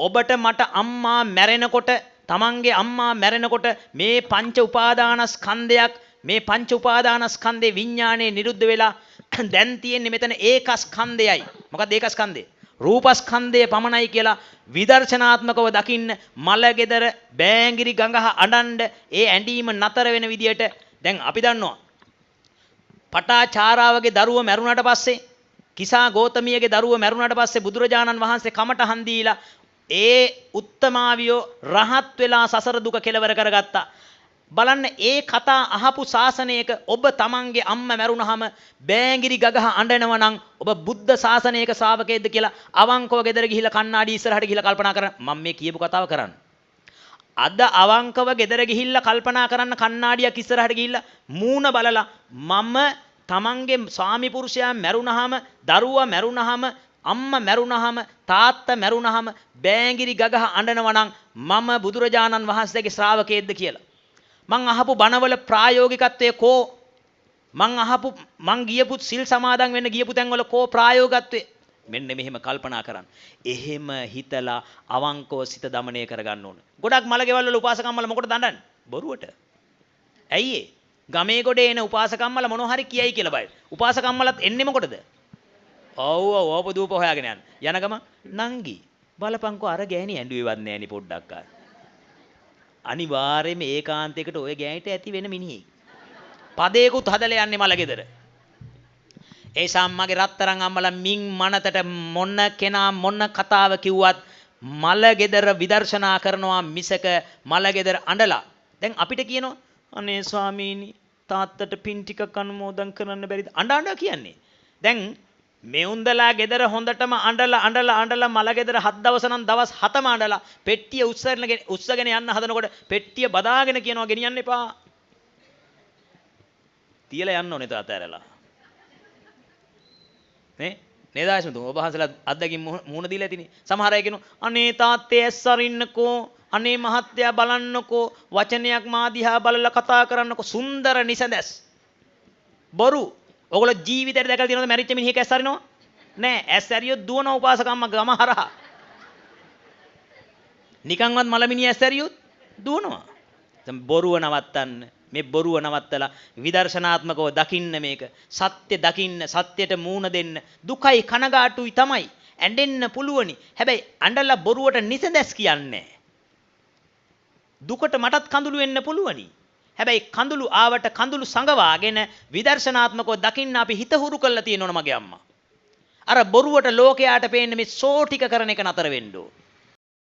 ඔබට මට අම්මා මැරෙනකොට තමන්ගේ අම්මා මැරෙනකොට මේ පංච උපාදානස්කන්ධයක් මේ පංච උපාදානස්කන්ධේ විඥානයේ නිරුද්ධ වෙලා දැන් තියෙන්නේ මෙතන ඒකස්කන්ධයයි. මොකක්ද ඒකස්කන්ධය? රූපස්කන්ධය පමණයි කියලා විදර්ශනාත්මකව දකින්න මලගෙදර බෑංගිරි ගඟහ අඬන්න ඒ ඇඬීම නතර වෙන විදියට දැන් අපි දන්නවා පටාචාරාවගේ දරුව මැරුණාට පස්සේ කිසා ගෝතමියගේ දරුව මැරුණාට පස්සේ බුදුරජාණන් වහන්සේ කමටහන් දීලා ඒ උත්තමාවියෝ රහත් වෙලා සසර දුක කෙලවර කරගත්තා. බලන්න ඒ කතා අහපු ශාසනයක ඔබ තමන්ගේ අම්මා මැරුණාම බෑංගිරි ගගහ අඬනවා නම් ඔබ බුද්ධ ශාසනයක ශ්‍රාවකයෙක්ද කියලා අවංකව ගෙදර ගිහිල්ලා කණ්ණාඩි ඉස්සරහට ගිහිල්ලා කල්පනා කරන්න. මම මේ කියපු කතාව කරන්න. අද අවංකව ගෙදර ගිහිල්ලා කල්පනා කරන්න කණ්ණාඩියක් ඉස්සරහට ගිහිල්ලා මූණ බලලා මම තමන්ගේ ස්වාමි පුරුෂයා මැරුණාම දරුවා මැරුණාම අම්මා මැරුණාම තාත්තා මැරුණාම බෑංගිරි ගගහ අඬනවා නම් මම බුදුරජාණන් වහන්සේගේ ශ්‍රාවකයෙක්ද කියලා. මං අහපු බණවල ප්‍රායෝගිකත්වයේ කෝ මං ගියපු සිල් සමාදන් වෙන්න ගියපු තැන්වල කෝ ප්‍රායෝගිකත්වයේ මෙන්න මෙහෙම කල්පනා කරන්න. එහෙම හිතලා අවංකව සිත দমনය කරගන්න ඕන. ගොඩක් මලගෙවල් වල උපාසකම්මල මොකටද දඬන්නේ? බොරුවට. ඇයි ඒ? ගමේ ගොඩේ එන උපාසකම්මල මොනවා හරි කියයි කියලා බය. උපාසකම්මලත් එන්නේ මොකටද? ඔව් ඕපදූප හොයාගෙන යන. යන ගම නංගි බලපංකෝ අර ගෑණි ඇඬුවේවත් නෑනි පොඩ්ඩක් ආ. අනිවාර්යයෙන්ම ඒකාන්තයකට ඔය ගෑනිට ඇති වෙන මිනිහෙක්. පදේකුත් හදලා යන්නේ මලගෙදර. ඒ සම්මගේ රත්තරන් අම්මලා මින් මනතට මොන කෙනා මොන කතාව කිව්වත් මලගෙදර විදර්ශනා කරනවා මිසක මලගෙදර අඬලා. දැන් අපිට කියනවා අනේ ස්වාමීනි තාත්තට පින් ටිකක් අනුමෝදන් කරන්න බැරිද? අඬ කියන්නේ. දැන් මෙවුන්දලා ගෙදර හොඳටම අඬලා මලගෙදර 7 දවස් නම් දවස් 7ම අඬලා පෙට්ටිය උස්සගෙන යන්න හදනකොට පෙට්ටිය බදාගෙන කියනවා ගෙනියන්න එපා. තියලා යන්න ඕනේ තාත්තෑරලා. නේ? නේද ආශ්මතුන් ඔබ හසලා අද්දකින් මුහුණ දීලා ඇතිනේ. සමහර අය කියනවා අනේ තාත්තේ ඇස් අරින්නකෝ අනේ මහත්තයා බලන්නකෝ වචනයක් මා දිහා බලලා කතා කරන්නකෝ සුන්දර නිසඳස්. බොරු. ඔයගොල්ලෝ ජීවිතේට දැකලා තියෙනවද මැරිච්ච මිනිහෙක් ඇස් අරිනවා? නෑ. ඇස් ඇරියොත් දුවන උපාසකම්ම ගම හරහා. නිකන්වත් මලමිනිය ඇස් ඇරියොත් දුවනවා. බොරුව නවත්තන්න. මේ බොරුව නවත්තලා විදර්ශනාත්මකව දකින්න මේක. සත්‍ය දකින්න, සත්‍යයට මූණ දෙන්න. දුකයි කනගාටුයි තමයි. ඇඬෙන්න පුළුවනි. හැබැයි අඬලා බොරුවට නිසඳස් කියන්නේ. දුකට මටත් කඳුළු වෙන්න පුළුවනි. හැබැයි කඳුළු ආවට කඳුළු සංගවාගෙන විදර්ශනාත්මකව දකින්න අපි හිත හුරු කරලා තියෙනවනේ මගේ අම්මා. අර බොරුවට ලෝකයාට පේන්නේ මේ සෝ ටික කරන එක නතර වෙන්න ඕන.